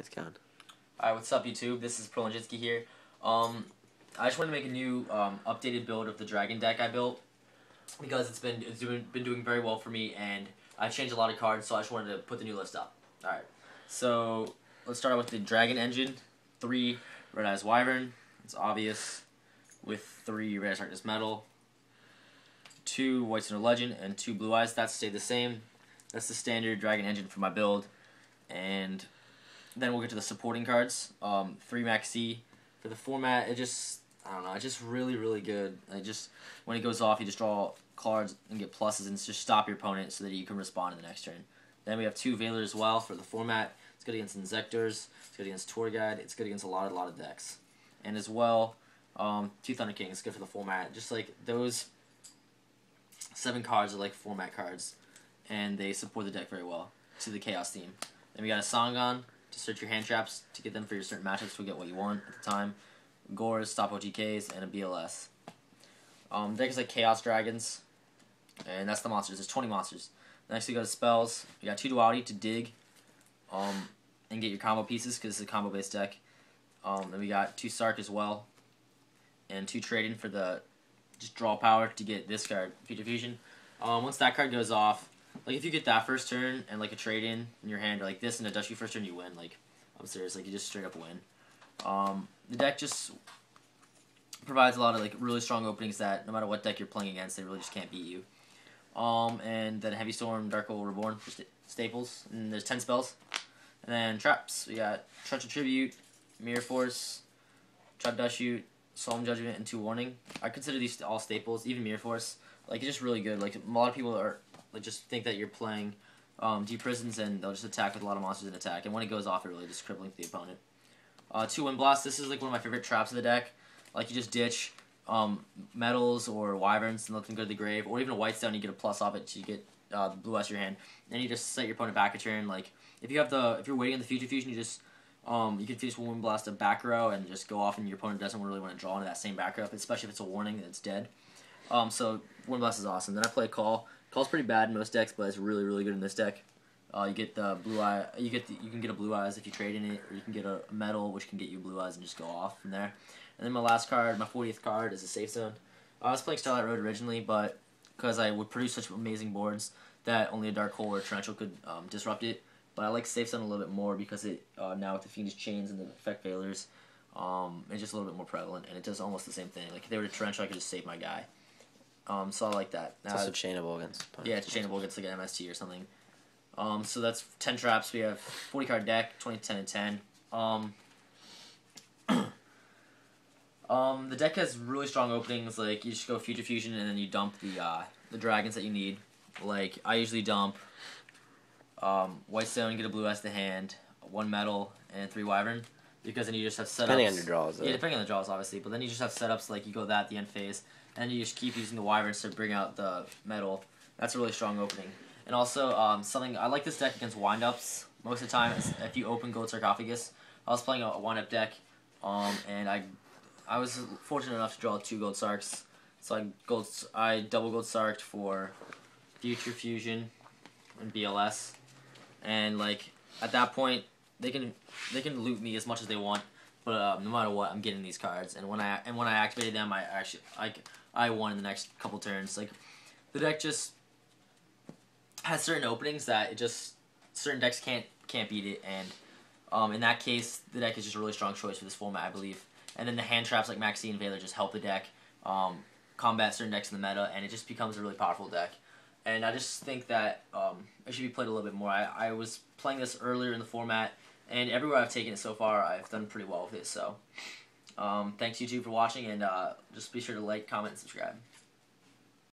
It's gone. Alright, what's up YouTube? This is Prolinjitsky here. I just wanted to make a new updated build of the dragon deck I built because it's been doing very well for me, and I've changed a lot of cards, so I just wanted to put the new list up. Alright, so let's start out with the dragon engine. 3 Red Eyes Wyvern, it's obvious, with 3 Red Eyes Darkness Metal, 2 White Snow Legend, and 2 Blue Eyes. That stayed the same. That's the standard dragon engine for my build. And then we'll get to the supporting cards. 3 Maxi. For the format, I don't know, it's just really, really good. When it goes off, you just draw cards and get pluses and just stop your opponent so that you can respond in the next turn. Then we have 2 Veiler as well for the format. It's good against Inzektors, it's good against Tour Guide, it's good against a lot of decks. And as well, 2 Thunder Kings, good for the format. Just like those 7 cards are like format cards, and they support the deck very well to the Chaos theme. Then we got a Sangan to search your hand traps to get them for your certain matchups to get what you want at the time. Gores, stop OTKs, and a BLS. The deck is like Chaos Dragons, and that's the monsters. There's 20 monsters. Next we go to spells. You got 2 Duality to dig, and get your combo pieces because it's a combo based deck. Then we got 2 Sark as well, and 2 Trading for the just draw power to get this card, Future Fusion. Once that card goes off, like if you get that first turn and like a trade in your hand or like this and a Dusty first turn, you win. Like I'm serious, like you just straight up win. The deck just provides a lot of like really strong openings that no matter what deck you're playing against, they really just can't beat you. And then Heavy Storm, Dark Hole Reborn for staples, and there's 10 spells. And then traps, we got Treacher Tribute, Mirror Force, Trap Dust Shoot, Solemn Judgment, and 2 Warning. I consider these all staples, even Mirror Force. Like it's just really good. Like a lot of people are like just think that you're playing Deep Prisons and they'll just attack with a lot of monsters in attack, and when it goes off, it really just crippling to the opponent. 2 Wind Blast. This is like one of my favorite traps of the deck. Like you just ditch metals or wyverns and let them go to the grave, or even a white stone. You get a plus off it to get the blue eyes your hand. Then you just set your opponent back a turn. Like if you're waiting in the Future Fusion, you just you can finish Wind Blast a back row and just go off, and your opponent doesn't really want to draw into that same back row, especially if it's a warning that it's dead. So Wind Blast is awesome. Then I play Call. Call's pretty bad in most decks, but it's really, really good in this deck. You get the blue eye. You can get a blue eyes if you trade in it, or you can get a metal, which can get you blue eyes and just go off from there. And then my last card, my 40th card, is a Safe Zone. I was playing Starlight Road originally, but because I would produce such amazing boards that only a Dark Hole or Torrential could disrupt it. But I like Safe Zone a little bit more because it now with the Fiendish Chains and the effect failures, it's just a little bit more prevalent, and it does almost the same thing. Like if they were to Torrential, I could just save my guy. So I like that. It's also chainable against. Yeah, it's chainable against like an MST or something. So that's 10 traps. We have 40 card deck, 20, 10, and 10. The deck has really strong openings. Like you just go Future Fusion and then you dump the dragons that you need. Like I usually dump White Stone, get a blue eyes to hand, 1 metal, and 3 wyvern, because then you just have setups. Depending on your draws. Yeah, depending on the draws, obviously. But then you just have setups like you go that at the end phase, and you just keep using the wyverns to bring out the metal. That's a really strong opening. And also, something I like this deck against windups. Most of the time, if you open Gold Sarcophagus, I was playing a windup deck, and I was fortunate enough to draw 2 Gold Sarks. So I double Gold Sarked for Future Fusion and BLS, and like at that point, they can loot me as much as they want, but no matter what, I'm getting these cards. And when I activated them, I won in the next couple turns. Like the deck just has certain openings that certain decks can't beat it, and in that case, the deck is just a really strong choice for this format, I believe. And then the hand traps like Maxi and Veiler just help the deck combat certain decks in the meta, and it just becomes a really powerful deck. And I just think that it should be played a little bit more. I was playing this earlier in the format, and everywhere I've taken it so far, I've done pretty well with it. So thanks YouTube for watching, and just be sure to like, comment, and subscribe.